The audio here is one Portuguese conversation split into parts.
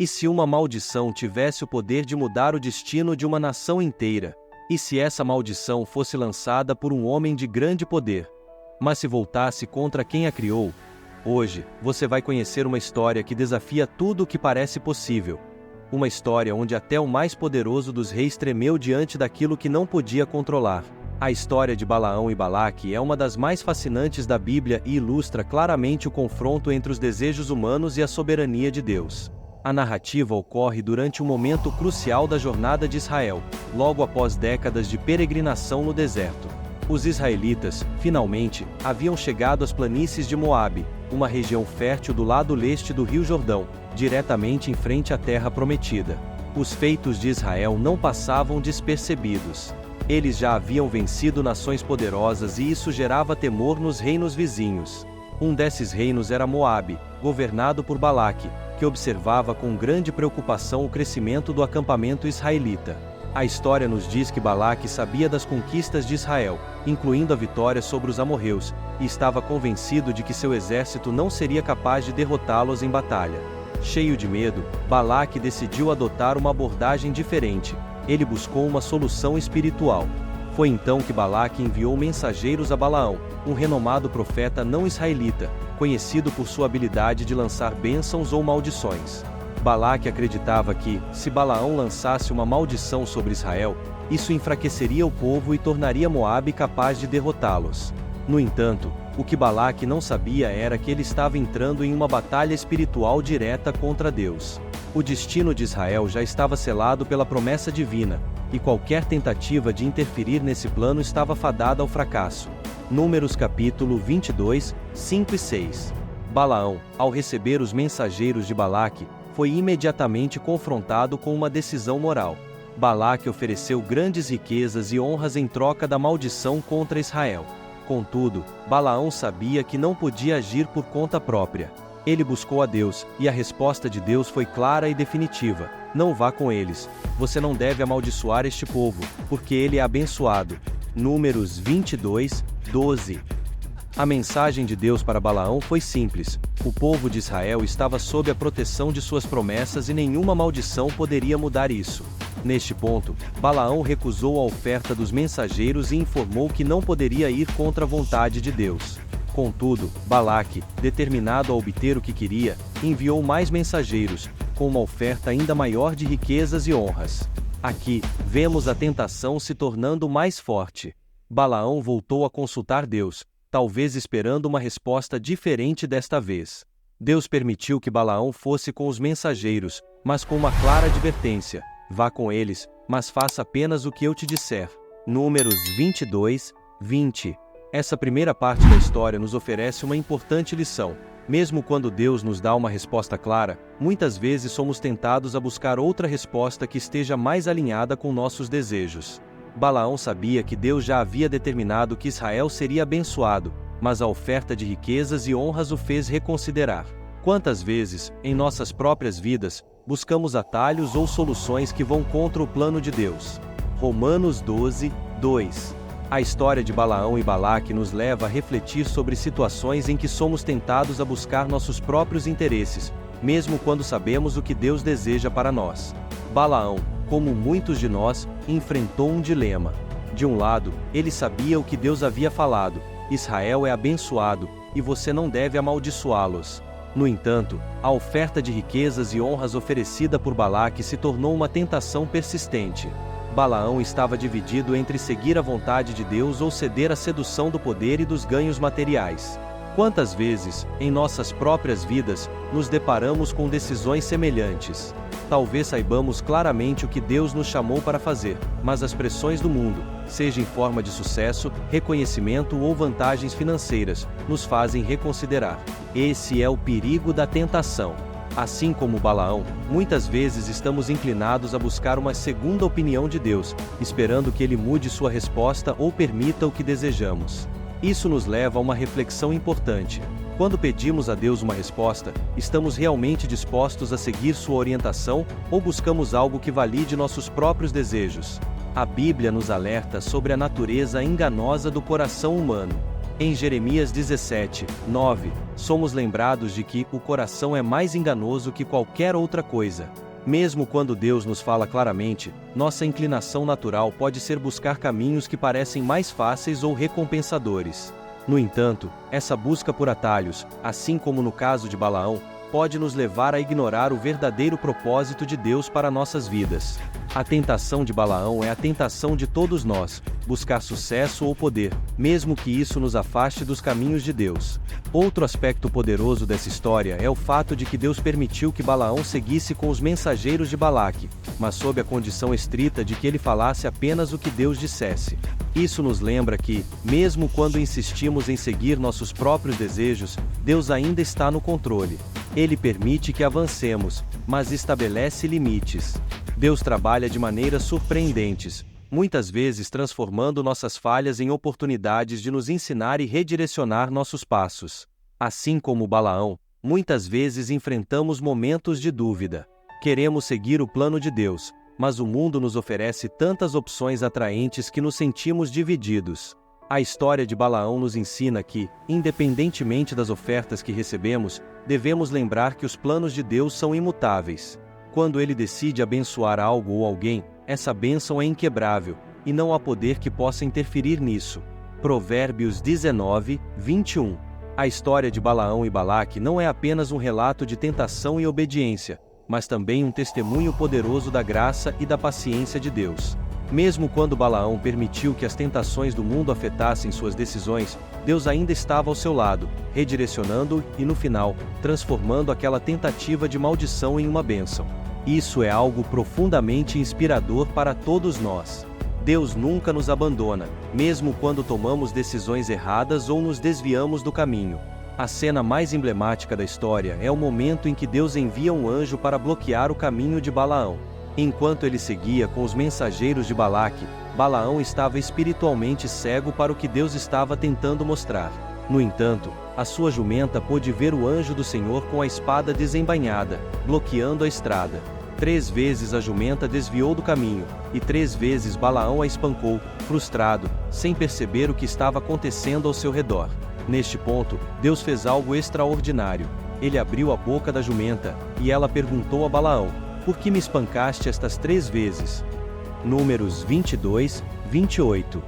E se uma maldição tivesse o poder de mudar o destino de uma nação inteira? E se essa maldição fosse lançada por um homem de grande poder, mas se voltasse contra quem a criou? Hoje, você vai conhecer uma história que desafia tudo o que parece possível. Uma história onde até o mais poderoso dos reis tremeu diante daquilo que não podia controlar. A história de Balaão e Balaque é uma das mais fascinantes da Bíblia e ilustra claramente o confronto entre os desejos humanos e a soberania de Deus. A narrativa ocorre durante um momento crucial da jornada de Israel, logo após décadas de peregrinação no deserto. Os israelitas, finalmente, haviam chegado às planícies de Moabe, uma região fértil do lado leste do Rio Jordão, diretamente em frente à Terra Prometida. Os feitos de Israel não passavam despercebidos. Eles já haviam vencido nações poderosas e isso gerava temor nos reinos vizinhos. Um desses reinos era Moabe, governado por Balaque, que observava com grande preocupação o crescimento do acampamento israelita. A história nos diz que Balaque sabia das conquistas de Israel, incluindo a vitória sobre os amorreus, e estava convencido de que seu exército não seria capaz de derrotá-los em batalha. Cheio de medo, Balaque decidiu adotar uma abordagem diferente. Ele buscou uma solução espiritual. Foi então que Balaque enviou mensageiros a Balaão, um renomado profeta não israelita, conhecido por sua habilidade de lançar bênçãos ou maldições. Balaque acreditava que, se Balaão lançasse uma maldição sobre Israel, isso enfraqueceria o povo e tornaria Moabe capaz de derrotá-los. No entanto, o que Balaque não sabia era que ele estava entrando em uma batalha espiritual direta contra Deus. O destino de Israel já estava selado pela promessa divina, e qualquer tentativa de interferir nesse plano estava fadada ao fracasso. Números capítulo 22, 5 e 6. Balaão, ao receber os mensageiros de Balaque, foi imediatamente confrontado com uma decisão moral. Balaque ofereceu grandes riquezas e honras em troca da maldição contra Israel. Contudo, Balaão sabia que não podia agir por conta própria. Ele buscou a Deus, e a resposta de Deus foi clara e definitiva: não vá com eles. Você não deve amaldiçoar este povo, porque ele é abençoado. Números 22, 12. A mensagem de Deus para Balaão foi simples: o povo de Israel estava sob a proteção de suas promessas e nenhuma maldição poderia mudar isso. Neste ponto, Balaão recusou a oferta dos mensageiros e informou que não poderia ir contra a vontade de Deus. Contudo, Balaque, determinado a obter o que queria, enviou mais mensageiros, com uma oferta ainda maior de riquezas e honras. Aqui, vemos a tentação se tornando mais forte. Balaão voltou a consultar Deus, talvez esperando uma resposta diferente desta vez. Deus permitiu que Balaão fosse com os mensageiros, mas com uma clara advertência: vá com eles, mas faça apenas o que eu te disser. Números 22, 20. Essa primeira parte da história nos oferece uma importante lição. Mesmo quando Deus nos dá uma resposta clara, muitas vezes somos tentados a buscar outra resposta que esteja mais alinhada com nossos desejos. Balaão sabia que Deus já havia determinado que Israel seria abençoado, mas a oferta de riquezas e honras o fez reconsiderar. Quantas vezes, em nossas próprias vidas, buscamos atalhos ou soluções que vão contra o plano de Deus? Romanos 12, 2. A história de Balaão e Balaque nos leva a refletir sobre situações em que somos tentados a buscar nossos próprios interesses, mesmo quando sabemos o que Deus deseja para nós. Balaão, como muitos de nós, enfrentou um dilema. De um lado, ele sabia o que Deus havia falado: Israel é abençoado, e você não deve amaldiçoá-los. No entanto, a oferta de riquezas e honras oferecida por Balaque se tornou uma tentação persistente. Balaão estava dividido entre seguir a vontade de Deus ou ceder à sedução do poder e dos ganhos materiais. Quantas vezes, em nossas próprias vidas, nos deparamos com decisões semelhantes? Talvez saibamos claramente o que Deus nos chamou para fazer, mas as pressões do mundo, seja em forma de sucesso, reconhecimento ou vantagens financeiras, nos fazem reconsiderar. Esse é o perigo da tentação. Assim como Balaão, muitas vezes estamos inclinados a buscar uma segunda opinião de Deus, esperando que Ele mude sua resposta ou permita o que desejamos. Isso nos leva a uma reflexão importante. Quando pedimos a Deus uma resposta, estamos realmente dispostos a seguir sua orientação ou buscamos algo que valide nossos próprios desejos? A Bíblia nos alerta sobre a natureza enganosa do coração humano. Em Jeremias 17, 9, somos lembrados de que o coração é mais enganoso que qualquer outra coisa. Mesmo quando Deus nos fala claramente, nossa inclinação natural pode ser buscar caminhos que parecem mais fáceis ou recompensadores. No entanto, essa busca por atalhos, assim como no caso de Balaão, pode nos levar a ignorar o verdadeiro propósito de Deus para nossas vidas. A tentação de Balaão é a tentação de todos nós, buscar sucesso ou poder, mesmo que isso nos afaste dos caminhos de Deus. Outro aspecto poderoso dessa história é o fato de que Deus permitiu que Balaão seguisse com os mensageiros de Balaque, mas sob a condição estrita de que ele falasse apenas o que Deus dissesse. Isso nos lembra que, mesmo quando insistimos em seguir nossos próprios desejos, Deus ainda está no controle. Ele permite que avancemos, mas estabelece limites. Deus trabalha de maneiras surpreendentes, muitas vezes transformando nossas falhas em oportunidades de nos ensinar e redirecionar nossos passos. Assim como Balaão, muitas vezes enfrentamos momentos de dúvida. Queremos seguir o plano de Deus, mas o mundo nos oferece tantas opções atraentes que nos sentimos divididos. A história de Balaão nos ensina que, independentemente das ofertas que recebemos, devemos lembrar que os planos de Deus são imutáveis. Quando Ele decide abençoar algo ou alguém, essa bênção é inquebrável, e não há poder que possa interferir nisso. Provérbios 19, 21. A história de Balaão e Balaque não é apenas um relato de tentação e obediência, mas também um testemunho poderoso da graça e da paciência de Deus. Mesmo quando Balaão permitiu que as tentações do mundo afetassem suas decisões, Deus ainda estava ao seu lado, redirecionando-o e, no final, transformando aquela tentativa de maldição em uma bênção. Isso é algo profundamente inspirador para todos nós. Deus nunca nos abandona, mesmo quando tomamos decisões erradas ou nos desviamos do caminho. A cena mais emblemática da história é o momento em que Deus envia um anjo para bloquear o caminho de Balaão. Enquanto ele seguia com os mensageiros de Balaque, Balaão estava espiritualmente cego para o que Deus estava tentando mostrar. No entanto, a sua jumenta pôde ver o anjo do Senhor com a espada desembainhada, bloqueando a estrada. 3 vezes a jumenta desviou do caminho, e 3 vezes Balaão a espancou, frustrado, sem perceber o que estava acontecendo ao seu redor. Neste ponto, Deus fez algo extraordinário. Ele abriu a boca da jumenta, e ela perguntou a Balaão: "Por que me espancaste estas 3 vezes?" Números 22, 28.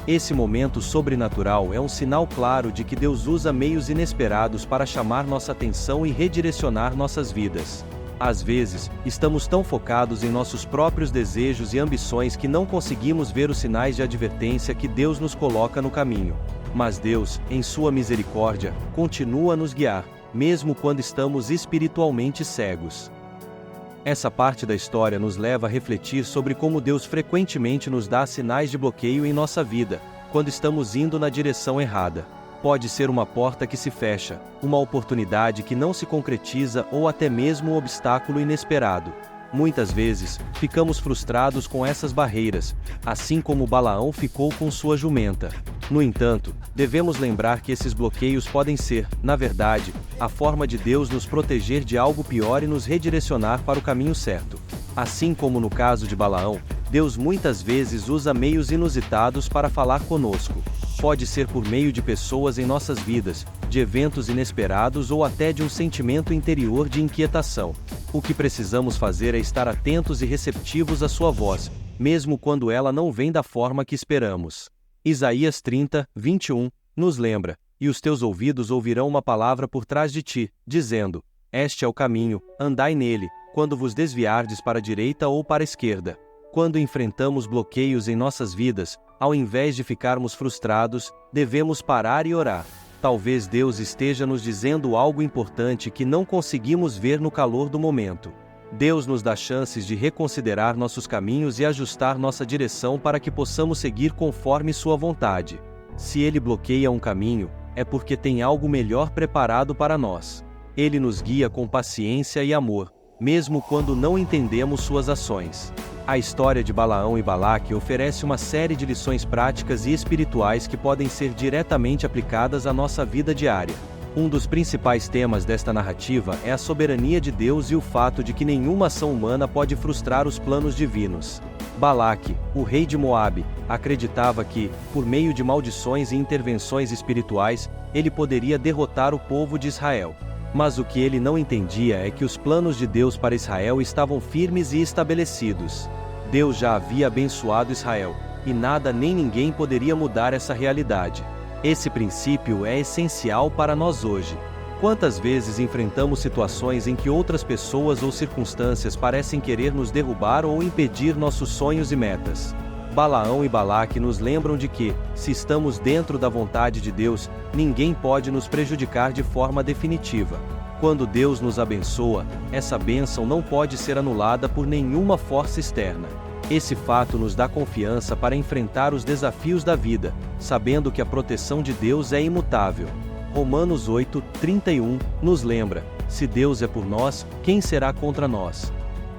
Esse momento sobrenatural é um sinal claro de que Deus usa meios inesperados para chamar nossa atenção e redirecionar nossas vidas. Às vezes, estamos tão focados em nossos próprios desejos e ambições que não conseguimos ver os sinais de advertência que Deus nos coloca no caminho. Mas Deus, em sua misericórdia, continua a nos guiar, mesmo quando estamos espiritualmente cegos. Essa parte da história nos leva a refletir sobre como Deus frequentemente nos dá sinais de bloqueio em nossa vida, quando estamos indo na direção errada. Pode ser uma porta que se fecha, uma oportunidade que não se concretiza ou até mesmo um obstáculo inesperado. Muitas vezes, ficamos frustrados com essas barreiras, assim como Balaão ficou com sua jumenta. No entanto, devemos lembrar que esses bloqueios podem ser, na verdade, a forma de Deus nos proteger de algo pior e nos redirecionar para o caminho certo. Assim como no caso de Balaão, Deus muitas vezes usa meios inusitados para falar conosco. Pode ser por meio de pessoas em nossas vidas, de eventos inesperados ou até de um sentimento interior de inquietação. O que precisamos fazer é estar atentos e receptivos à sua voz, mesmo quando ela não vem da forma que esperamos. Isaías 30, 21, nos lembra: "E os teus ouvidos ouvirão uma palavra por trás de ti, dizendo: Este é o caminho, andai nele, quando vos desviardes para a direita ou para a esquerda." Quando enfrentamos bloqueios em nossas vidas, ao invés de ficarmos frustrados, devemos parar e orar. Talvez Deus esteja nos dizendo algo importante que não conseguimos ver no calor do momento. Deus nos dá chances de reconsiderar nossos caminhos e ajustar nossa direção para que possamos seguir conforme sua vontade. Se Ele bloqueia um caminho, é porque tem algo melhor preparado para nós. Ele nos guia com paciência e amor, mesmo quando não entendemos suas ações. A história de Balaão e Balaque oferece uma série de lições práticas e espirituais que podem ser diretamente aplicadas à nossa vida diária. Um dos principais temas desta narrativa é a soberania de Deus e o fato de que nenhuma ação humana pode frustrar os planos divinos. Balaque, o rei de Moabe, acreditava que, por meio de maldições e intervenções espirituais, ele poderia derrotar o povo de Israel. Mas o que ele não entendia é que os planos de Deus para Israel estavam firmes e estabelecidos. Deus já havia abençoado Israel, e nada nem ninguém poderia mudar essa realidade. Esse princípio é essencial para nós hoje. Quantas vezes enfrentamos situações em que outras pessoas ou circunstâncias parecem querer nos derrubar ou impedir nossos sonhos e metas? Balaão e Balaque nos lembram de que, se estamos dentro da vontade de Deus, ninguém pode nos prejudicar de forma definitiva. Quando Deus nos abençoa, essa bênção não pode ser anulada por nenhuma força externa. Esse fato nos dá confiança para enfrentar os desafios da vida, sabendo que a proteção de Deus é imutável. Romanos 8:31 nos lembra: se Deus é por nós, quem será contra nós?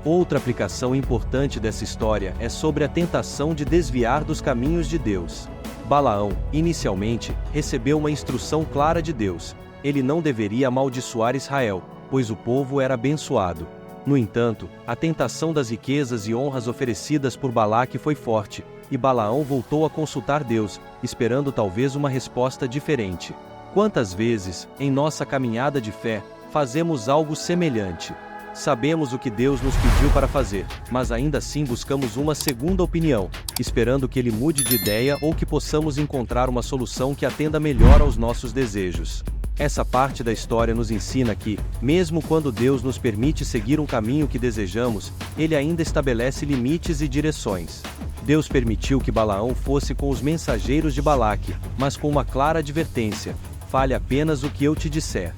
Outra aplicação importante dessa história é sobre a tentação de desviar dos caminhos de Deus. Balaão, inicialmente, recebeu uma instrução clara de Deus: ele não deveria amaldiçoar Israel, pois o povo era abençoado. No entanto, a tentação das riquezas e honras oferecidas por Balaque foi forte, e Balaão voltou a consultar Deus, esperando talvez uma resposta diferente. Quantas vezes, em nossa caminhada de fé, fazemos algo semelhante? Sabemos o que Deus nos pediu para fazer, mas ainda assim buscamos uma segunda opinião, esperando que Ele mude de ideia ou que possamos encontrar uma solução que atenda melhor aos nossos desejos. Essa parte da história nos ensina que, mesmo quando Deus nos permite seguir um caminho que desejamos, Ele ainda estabelece limites e direções. Deus permitiu que Balaão fosse com os mensageiros de Balaque, mas com uma clara advertência: fale apenas o que eu te disser.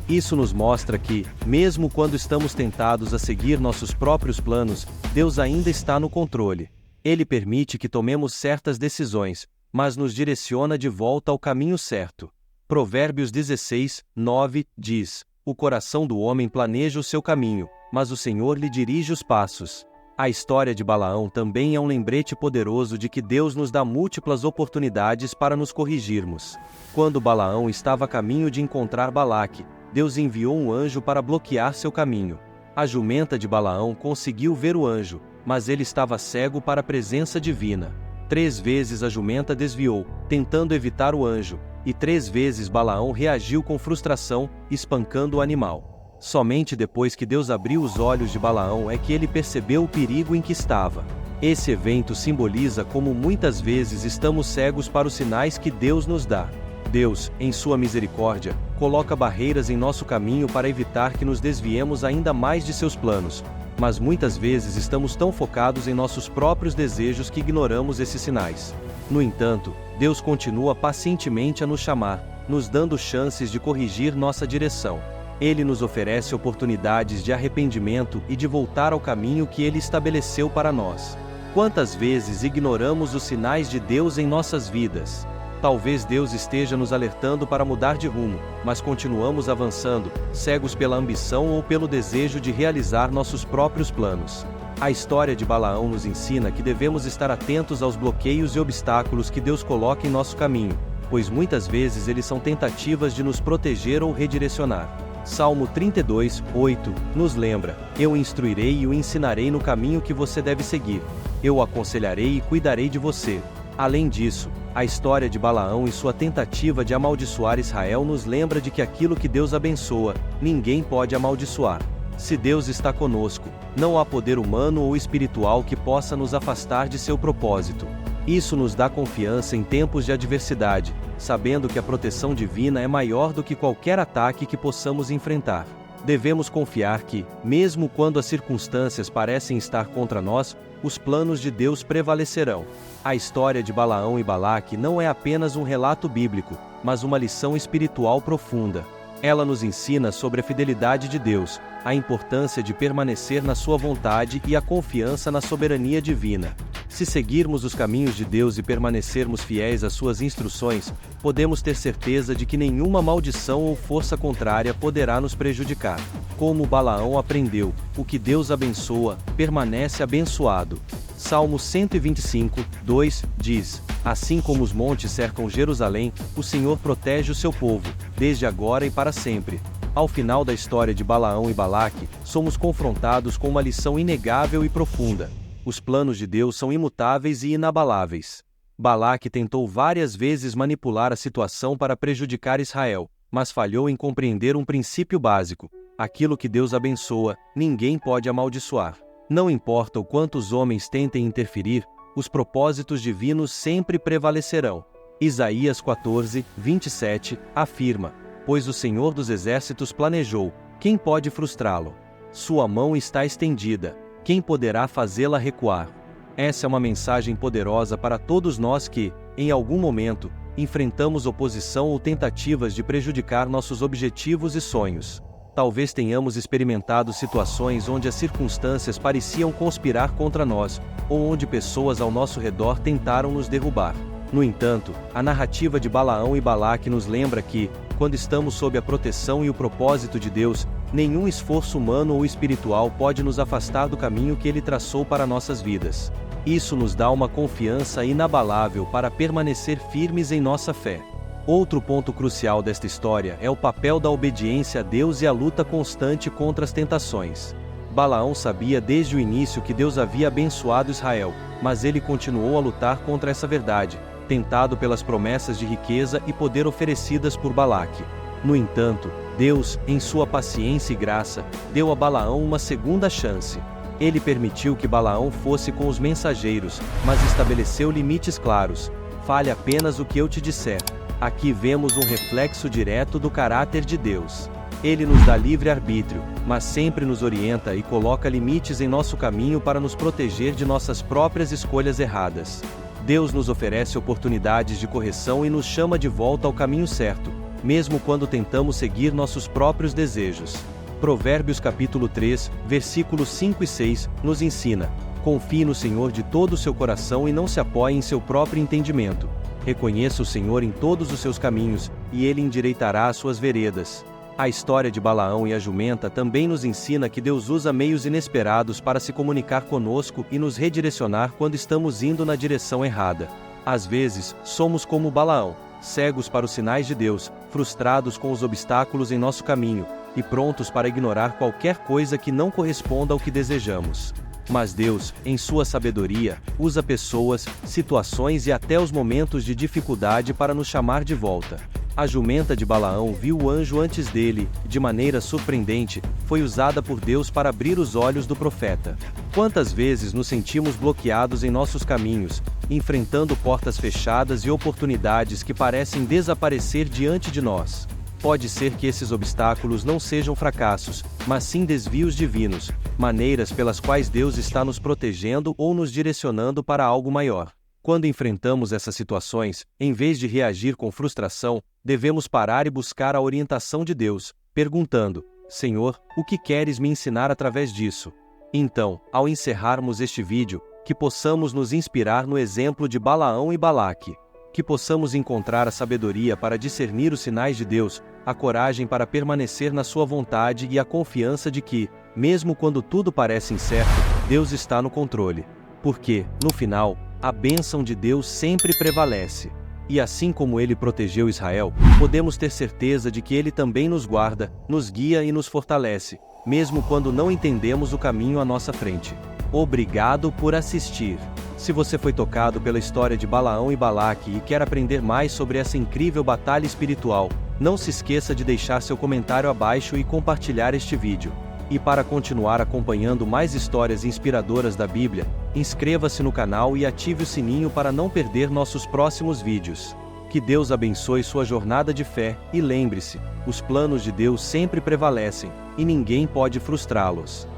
Isso nos mostra que, mesmo quando estamos tentados a seguir nossos próprios planos, Deus ainda está no controle. Ele permite que tomemos certas decisões, mas nos direciona de volta ao caminho certo. Provérbios 16:9 diz: o coração do homem planeja o seu caminho, mas o Senhor lhe dirige os passos. A história de Balaão também é um lembrete poderoso de que Deus nos dá múltiplas oportunidades para nos corrigirmos. Quando Balaão estava a caminho de encontrar Balaque, Deus enviou um anjo para bloquear seu caminho. A jumenta de Balaão conseguiu ver o anjo, mas ele estava cego para a presença divina. 3 vezes a jumenta desviou, tentando evitar o anjo, e 3 vezes Balaão reagiu com frustração, espancando o animal. Somente depois que Deus abriu os olhos de Balaão é que ele percebeu o perigo em que estava. Esse evento simboliza como muitas vezes estamos cegos para os sinais que Deus nos dá. Deus, em sua misericórdia, coloca barreiras em nosso caminho para evitar que nos desviemos ainda mais de seus planos, mas muitas vezes estamos tão focados em nossos próprios desejos que ignoramos esses sinais. No entanto, Deus continua pacientemente a nos chamar, nos dando chances de corrigir nossa direção. Ele nos oferece oportunidades de arrependimento e de voltar ao caminho que Ele estabeleceu para nós. Quantas vezes ignoramos os sinais de Deus em nossas vidas? Talvez Deus esteja nos alertando para mudar de rumo, mas continuamos avançando, cegos pela ambição ou pelo desejo de realizar nossos próprios planos. A história de Balaão nos ensina que devemos estar atentos aos bloqueios e obstáculos que Deus coloca em nosso caminho, pois muitas vezes eles são tentativas de nos proteger ou redirecionar. Salmo 32:8 nos lembra: eu o instruirei e o ensinarei no caminho que você deve seguir. Eu o aconselharei e cuidarei de você. Além disso, a história de Balaão e sua tentativa de amaldiçoar Israel nos lembra de que aquilo que Deus abençoa, ninguém pode amaldiçoar. Se Deus está conosco, não há poder humano ou espiritual que possa nos afastar de seu propósito. Isso nos dá confiança em tempos de adversidade, sabendo que a proteção divina é maior do que qualquer ataque que possamos enfrentar. Devemos confiar que, mesmo quando as circunstâncias parecem estar contra nós, os planos de Deus prevalecerão. A história de Balaão e Balaque não é apenas um relato bíblico, mas uma lição espiritual profunda. Ela nos ensina sobre a fidelidade de Deus, a importância de permanecer na sua vontade e a confiança na soberania divina. Se seguirmos os caminhos de Deus e permanecermos fiéis às suas instruções, podemos ter certeza de que nenhuma maldição ou força contrária poderá nos prejudicar. Como Balaão aprendeu, o que Deus abençoa, permanece abençoado. Salmo 125:2 diz: assim como os montes cercam Jerusalém, o Senhor protege o seu povo, desde agora e para sempre. Ao final da história de Balaão e Balaque, somos confrontados com uma lição inegável e profunda. Os planos de Deus são imutáveis e inabaláveis. Balaque tentou várias vezes manipular a situação para prejudicar Israel, mas falhou em compreender um princípio básico: aquilo que Deus abençoa, ninguém pode amaldiçoar. Não importa o quanto os homens tentem interferir, os propósitos divinos sempre prevalecerão. Isaías 14, 27, afirma: pois o Senhor dos Exércitos planejou, quem pode frustrá-lo? Sua mão está estendida, quem poderá fazê-la recuar? Essa é uma mensagem poderosa para todos nós que, em algum momento, enfrentamos oposição ou tentativas de prejudicar nossos objetivos e sonhos. Talvez tenhamos experimentado situações onde as circunstâncias pareciam conspirar contra nós, ou onde pessoas ao nosso redor tentaram nos derrubar. No entanto, a narrativa de Balaão e Balaque nos lembra que, quando estamos sob a proteção e o propósito de Deus, nenhum esforço humano ou espiritual pode nos afastar do caminho que Ele traçou para nossas vidas. Isso nos dá uma confiança inabalável para permanecer firmes em nossa fé. Outro ponto crucial desta história é o papel da obediência a Deus e a luta constante contra as tentações. Balaão sabia desde o início que Deus havia abençoado Israel, mas ele continuou a lutar contra essa verdade, tentado pelas promessas de riqueza e poder oferecidas por Balaque. No entanto, Deus, em sua paciência e graça, deu a Balaão uma segunda chance. Ele permitiu que Balaão fosse com os mensageiros, mas estabeleceu limites claros: fale apenas o que eu te disser. Aqui vemos um reflexo direto do caráter de Deus. Ele nos dá livre arbítrio, mas sempre nos orienta e coloca limites em nosso caminho para nos proteger de nossas próprias escolhas erradas. Deus nos oferece oportunidades de correção e nos chama de volta ao caminho certo, mesmo quando tentamos seguir nossos próprios desejos. Provérbios capítulo 3, versículos 5 e 6, nos ensina: confie no Senhor de todo o seu coração e não se apoie em seu próprio entendimento. Reconheça o Senhor em todos os seus caminhos, e Ele endireitará as suas veredas. A história de Balaão e a jumenta também nos ensina que Deus usa meios inesperados para se comunicar conosco e nos redirecionar quando estamos indo na direção errada. Às vezes, somos como Balaão, cegos para os sinais de Deus, frustrados com os obstáculos em nosso caminho, e prontos para ignorar qualquer coisa que não corresponda ao que desejamos. Mas Deus, em sua sabedoria, usa pessoas, situações e até os momentos de dificuldade para nos chamar de volta. A jumenta de Balaão viu o anjo antes dele, de maneira surpreendente, foi usada por Deus para abrir os olhos do profeta. Quantas vezes nos sentimos bloqueados em nossos caminhos, enfrentando portas fechadas e oportunidades que parecem desaparecer diante de nós? Pode ser que esses obstáculos não sejam fracassos, mas sim desvios divinos, maneiras pelas quais Deus está nos protegendo ou nos direcionando para algo maior. Quando enfrentamos essas situações, em vez de reagir com frustração, devemos parar e buscar a orientação de Deus, perguntando: Senhor, o que queres me ensinar através disso? Então, ao encerrarmos este vídeo, que possamos nos inspirar no exemplo de Balaão e Balaque. Que possamos encontrar a sabedoria para discernir os sinais de Deus, a coragem para permanecer na sua vontade e a confiança de que, mesmo quando tudo parece incerto, Deus está no controle. Porque, no final, a bênção de Deus sempre prevalece. E assim como Ele protegeu Israel, podemos ter certeza de que Ele também nos guarda, nos guia e nos fortalece, mesmo quando não entendemos o caminho à nossa frente. Obrigado por assistir. Se você foi tocado pela história de Balaão e Balaque e quer aprender mais sobre essa incrível batalha espiritual, não se esqueça de deixar seu comentário abaixo e compartilhar este vídeo. E para continuar acompanhando mais histórias inspiradoras da Bíblia, inscreva-se no canal e ative o sininho para não perder nossos próximos vídeos. Que Deus abençoe sua jornada de fé, e lembre-se, os planos de Deus sempre prevalecem, e ninguém pode frustrá-los.